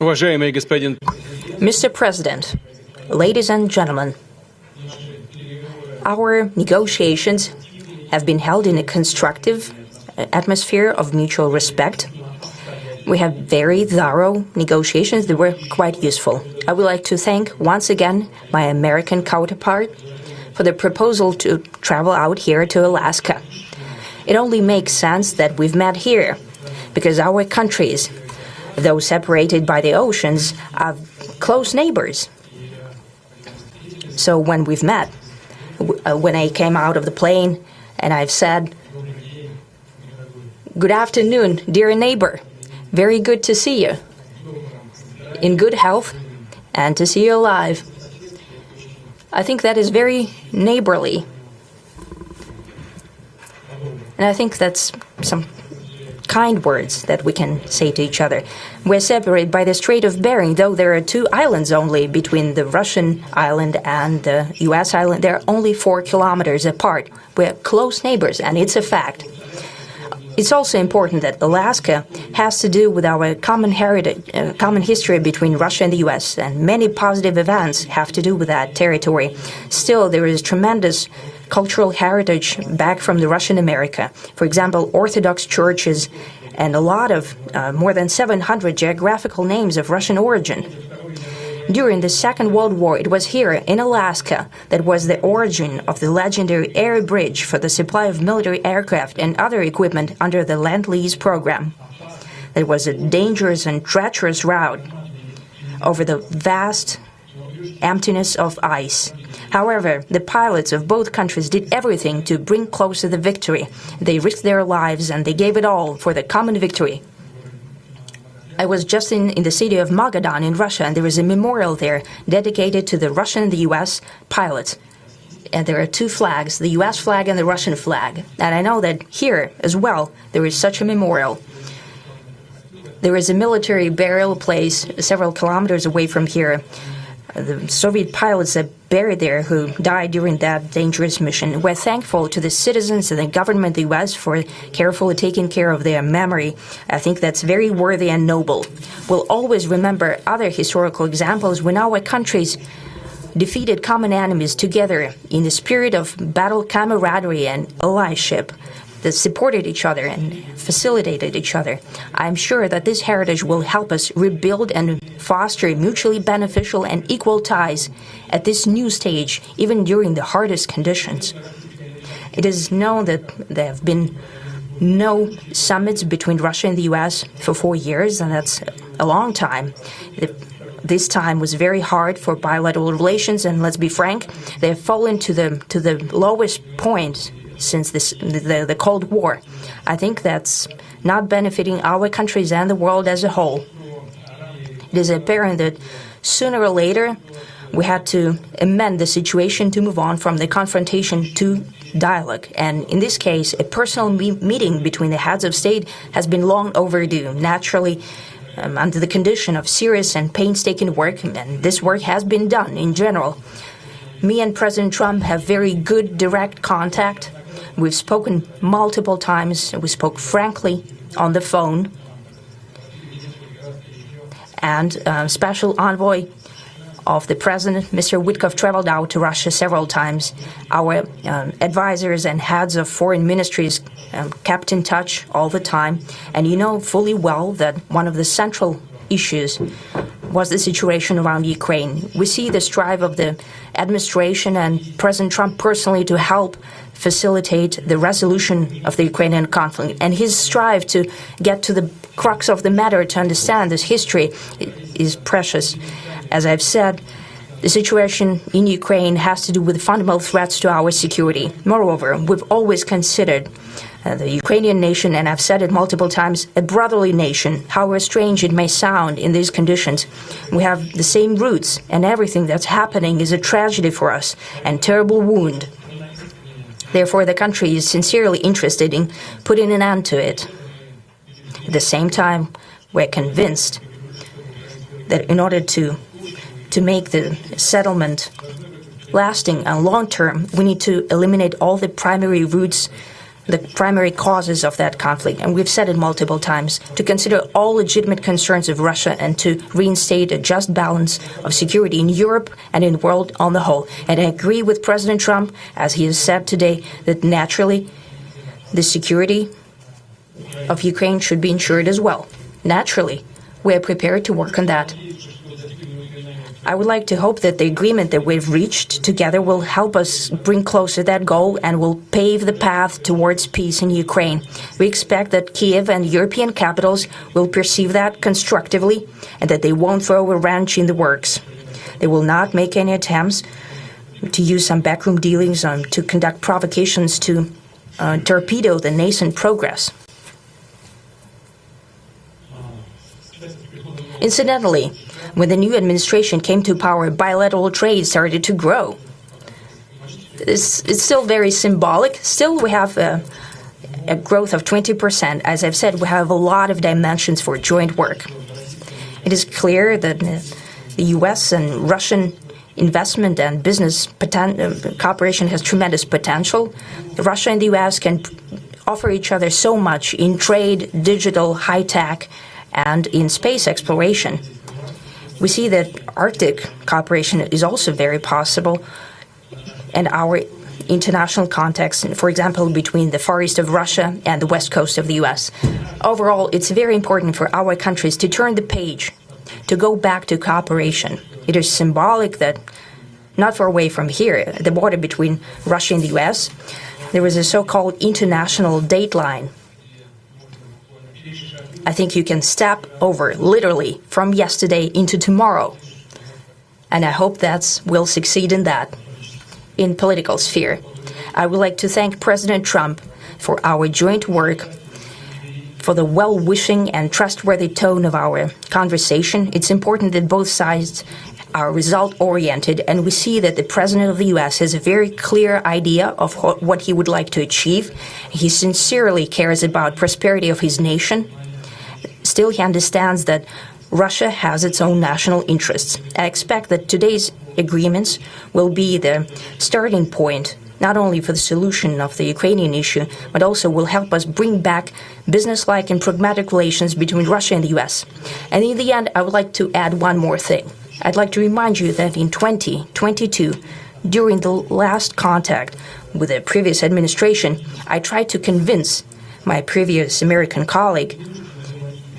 Mr. President, ladies and gentlemen, our negotiations have been held in a constructive atmosphere of mutual respect. We have very thorough negotiations that were quite useful. I would like to thank once again my American counterpart for the proposal to travel out here to Alaska. It only makes sense that we've met here, because our countries, though separated by the oceans, are close neighbors. So when we've met, when I came out of the plane and I've said, "Good afternoon, dear neighbor. Very good to see you. In good health and to see you alive." I think that is very neighborly. And I think that's some kind words that we can say to each other. We're separated by the Strait of Bering, though there are 2 islands only between the Russian island and the U.S. island. They're only 4 kilometers apart. We're close neighbors, and it's a fact. It's also important that Alaska has to do with our common heritage, common history between Russia and the U.S., and many positive events have to do with that territory. Still, there is tremendous cultural heritage back from the Russian America. For example, Orthodox churches and a lot of, more than 700 geographical names of Russian origin. During the Second World War, it was here in Alaska that was the origin of the legendary air bridge for the supply of military aircraft and other equipment under the Lend-Lease program. It was a dangerous and treacherous route over the vast emptiness of ice. However, the pilots of both countries did everything to bring closer the victory. They risked their lives and they gave it all for the common victory. I was just in the city of Magadan in Russia, and there is a memorial there dedicated to the Russian and the U.S. pilots. And there are 2 flags, the U.S. flag and the Russian flag. And I know that here as well there is such a memorial. There is a military burial place several kilometers away from here. The Soviet pilots that buried there who died during that dangerous mission. We're thankful to the citizens and the government of the U.S. for carefully taking care of their memory. I think that's very worthy and noble. We'll always remember other historical examples when our countries defeated common enemies together in the spirit of battle camaraderie and allyship that supported each other and facilitated each other. I'm sure that this heritage will help us rebuild and foster mutually beneficial and equal ties at this new stage, even during the hardest conditions. It is known that there have been no summits between Russia and the U.S. for 4 years, and that's a long time. This time was very hard for bilateral relations, and let's be frank, they have fallen to the lowest point since the Cold War. I think that's not benefiting our countries and the world as a whole. It is apparent that sooner or later we had to amend the situation to move on from the confrontation to dialogue. And in this case, a personal meeting between the heads of state has been long overdue, naturally under the condition of serious and painstaking work, and this work has been done in general. Me and President Trump have very good direct contact. We've spoken multiple times. We spoke frankly on the phone. And Special Envoy of the President, Mr. Witkoff, traveled out to Russia several times. Our advisors and heads of foreign ministries kept in touch all the time. And you know fully well that one of the central issues was the situation around Ukraine. We see the strive of the administration and President Trump personally to help facilitate the resolution of the Ukrainian conflict. And his strive to get to the crux of the matter, to understand this history, is precious. As I've said, the situation in Ukraine has to do with fundamental threats to our security. Moreover, we've always considered the Ukrainian nation, and I've said it multiple times, a brotherly nation. However strange it may sound in these conditions, we have the same roots, and everything that's happening is a tragedy for us and terrible wound. Therefore, the country is sincerely interested in putting an end to it. At the same time, we're convinced that in order to make the settlement lasting and long-term, we need to eliminate all the primary roots the primary causes of that conflict, and we've said it multiple times, to consider all legitimate concerns of Russia and to reinstate a just balance of security in Europe and in the world on the whole. And I agree with President Trump, as he has said today, that naturally the security of Ukraine should be ensured as well. Naturally, we are prepared to work on that. I would like to hope that the agreement that we've reached together will help us bring closer that goal and will pave the path towards peace in Ukraine. We expect that Kiev and European capitals will perceive that constructively and that they won't throw a wrench in the works. They will not make any attempts to use some backroom dealings to conduct provocations to torpedo the nascent progress. Incidentally, when the new administration came to power, bilateral trade started to grow. It's still very symbolic. Still, we have a growth of 20%. As I've said, we have a lot of dimensions for joint work. It is clear that the U.S. and Russian investment and business cooperation has tremendous potential. Russia and the U.S. can offer each other so much in trade, digital, high-tech, and in space exploration. We see that Arctic cooperation is also very possible, and our international context, for example, between the far east of Russia and the west coast of the U.S. Overall, it's very important for our countries to turn the page, to go back to cooperation. It is symbolic that not far away from here, at the border between Russia and the U.S., there was a so-called international date line. I think you can step over, literally, from yesterday into tomorrow. And I hope that we'll succeed in that, in political sphere. I would like to thank President Trump for our joint work, for the well-wishing and trustworthy tone of our conversation. It's important that both sides are result-oriented, and we see that the President of the U.S. has a very clear idea of what he would like to achieve. He sincerely cares about prosperity of his nation. Still, he understands that Russia has its own national interests. I expect that today's agreements will be the starting point, not only for the solution of the Ukrainian issue, but also will help us bring back businesslike and pragmatic relations between Russia and the U.S. And in the end, I would like to add one more thing. I'd like to remind you that in 2022, during the last contact with the previous administration, I tried to convince my previous American colleague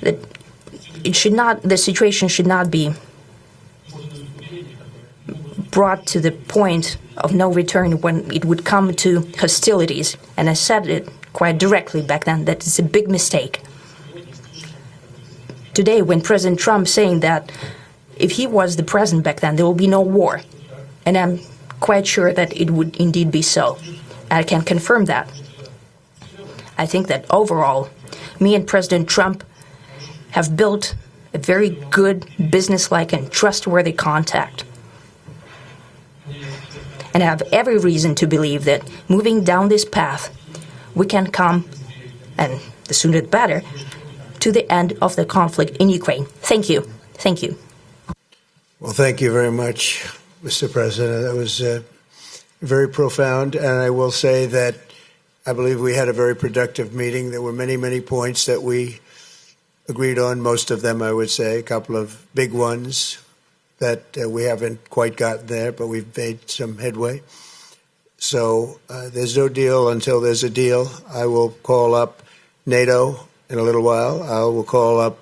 that the situation should not be brought to the point of no return when it would come to hostilities. And I said it quite directly back then that it's a big mistake. Today, when President Trump saying that if he was the president back then, there will be no war. And I'm quite sure that it would indeed be so. I can confirm that. I think that overall, me and President Trump have built a very good, businesslike and trustworthy contact. And I have every reason to believe that moving down this path, we can come, and the sooner the better, to the end of the conflict in Ukraine. Thank you. Thank you. Well, thank you very much, Mr. President. That was very profound. And I will say that I believe we had a very productive meeting. There were many, many points that we agreed on, most of them, I would say, a couple of big ones that we haven't quite gotten there, but we've made some headway. So there's no deal until there's a deal. I will call up NATO in a little while. I will call up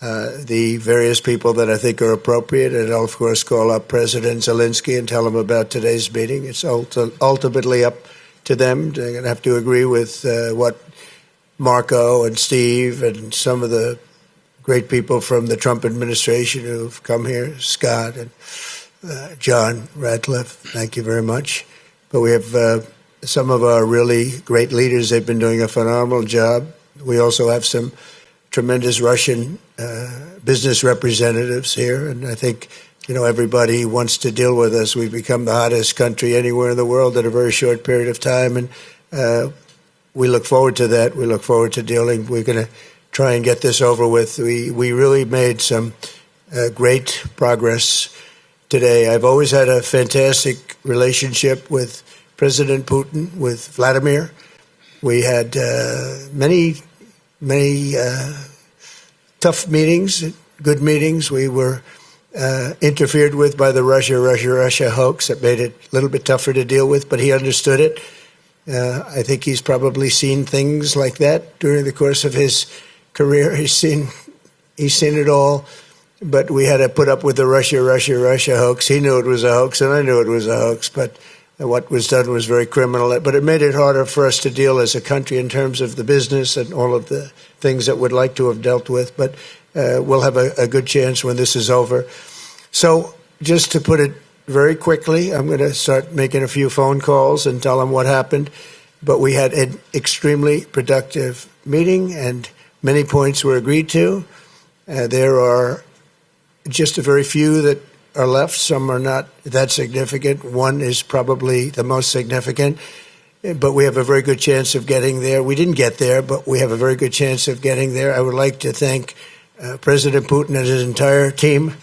the various people that I think are appropriate, and I'll, of course, call up President Zelensky and tell him about today's meeting. It's ultimately up to them. They're going to have to agree with what Marco and Steve and some of the great people from the Trump administration who've come here, Scott and John Radcliffe, thank you very much. But we have some of our really great leaders. They've been doing a phenomenal job. We also have some tremendous Russian business representatives here, and I think everybody wants to deal with us. We've become the hottest country anywhere in the world in a very short period of time, and we look forward to that. We look forward to dealing. We're going to try and get this over with. We really made some great progress today. I've always had a fantastic relationship with President Putin, with Vladimir. We had many tough meetings, good meetings. We were interfered with by the Russia hoax that made it a little bit tougher to deal with, but he understood it. I think he's probably seen things like that during the course of his career. He's seen it all, but we had to put up with the Russia hoax. He knew it was a hoax, and I knew it was a hoax, but what was done was very criminal. But it made it harder for us to deal as a country in terms of the business and all of the things that we'd like to have dealt with. But we'll have a good chance when this is over. So just to put it very quickly, I'm going to start making a few phone calls and tell them what happened. But we had an extremely productive meeting, and many points were agreed to. There are just a very few that are left. Some are not that significant. One is probably the most significant, but we have a very good chance of getting there. We didn't get there, but we have a very good chance of getting there. I would like to thank President Putin and his entire team,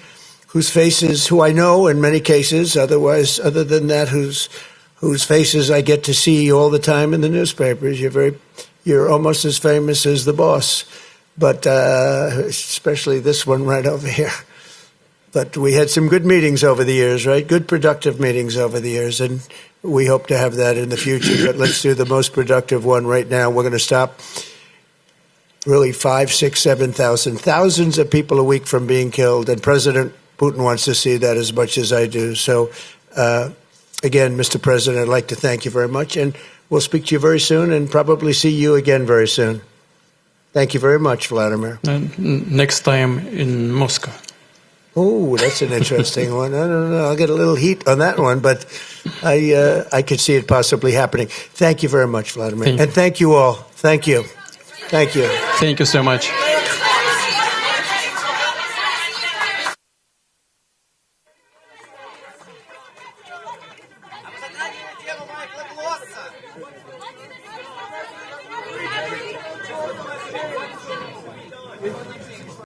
who I know in many cases, other than that, whose faces I get to see all the time in the newspapers. You're almost as famous as the boss, but especially this one right over here. But we had some good meetings over the years, right? Good, productive meetings over the years, and we hope to have that in the future. But let's do the most productive one right now. We're going to stop really 5, 6, 7,000, thousands of people a week from being killed, and President Putin wants to see that as much as I do. So, again, Mr. President, I'd like to thank you very much, and we'll speak to you very soon and probably see you again very soon. Thank you very much, Vladimir. Next time in Moscow. Oh, that's an interesting one. I don't know. I'll get a little heat on that one, but I could see it possibly happening. Thank you very much, Vladimir. And thank you all. Thank you. Thank you. Thank you so much. Тема моя класса.